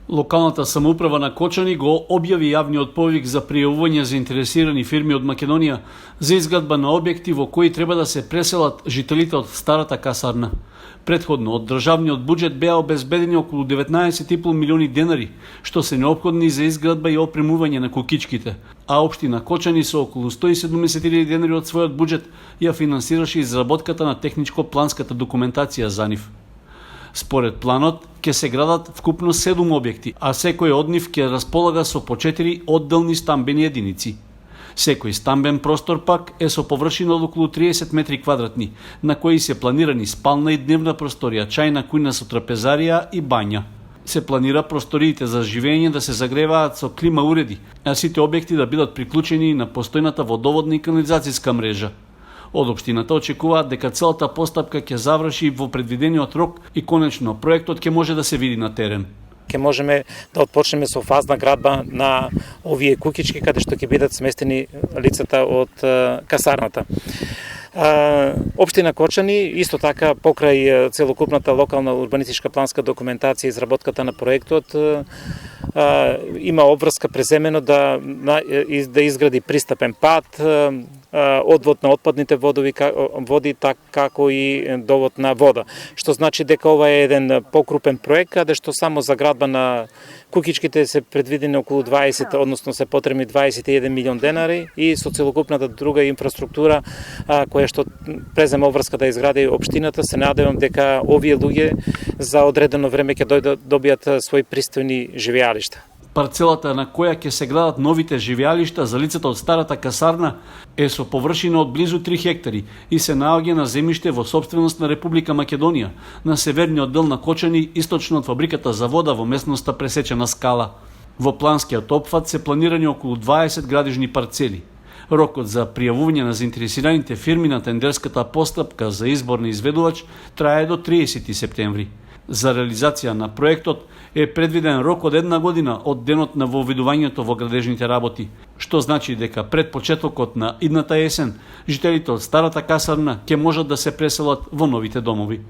Локалната самоуправа на Кочани го објави јавниот повик за пријавување заинтересирани фирми од Македонија за изградба на објекти во кои треба да се преселат жителите од старата касарна. Предходно од државниот буџет беа обезбедени околу 19,5 милиони денари, што се неопходни за изградба и опремување на кукичките, а општина Кочани со околу 170.000 денари од својот буџет ја финансираше изработката на техничко-планската документација за нив. Според планот, ќе се градат вкупно 7 објекти, а секој од нив ќе располага со по 4 одделни стамбени единици. Секој стамбен простор пак е со површина од околу 30 метри квадратни, на кои се планирани спална и дневна просторија, чајна кујна со трапезарија и бања. Се планира просториите за живење да се загреваат со клима уреди, а сите објекти да бидат приклучени на постојната водоводна и канализацијска мрежа. Од општината очекуваат дека целата постапка ќе заврши во предвидениот рок и конечно проектот ќе може да се види на терен. Ќе можеме да отпочнеме со фазна градба на овие кукички каде што ќе бидат сместени лицата од касарната. Општина Кочани исто така покрај целокупната локална урбанистичка планска документација и изработката на проектот има обврска преземено да изгради пристапен пат, одвод на отпадните води, како и довод на вода. Што значи дека ова е еден покрупен проект, каде што само за градба на кукичките се предвидени околу 20, односно се потребни 21 милион денари и со целокупната друга инфраструктура која што презема обврска да изгради општината, се надевам дека овие луѓе за одредено време ќе добијат своји пристојни живеалишта. Парцелата на која ќе се градат новите живеалишта за лицата од старата касарна е со површина од близу 3 хектари и се наоѓа на земјиште во сопственост на Република Македонија, на северниот дел на Кочани, источно од фабриката за вода во местноста Пресечена скала. Во планскиот опфат се планирани околу 20 градижни парцели. Рокот за пријавување на заинтересираните фирми на тендерската постапка за избор на изведувач трае до 30 септември. За реализација на проектот е предвиден рок од 1 година од денот на воведувањето во градежните работи, што значи дека пред почетокот на идната есен, жителите од старата касарна ќе можат да се преселат во новите домови.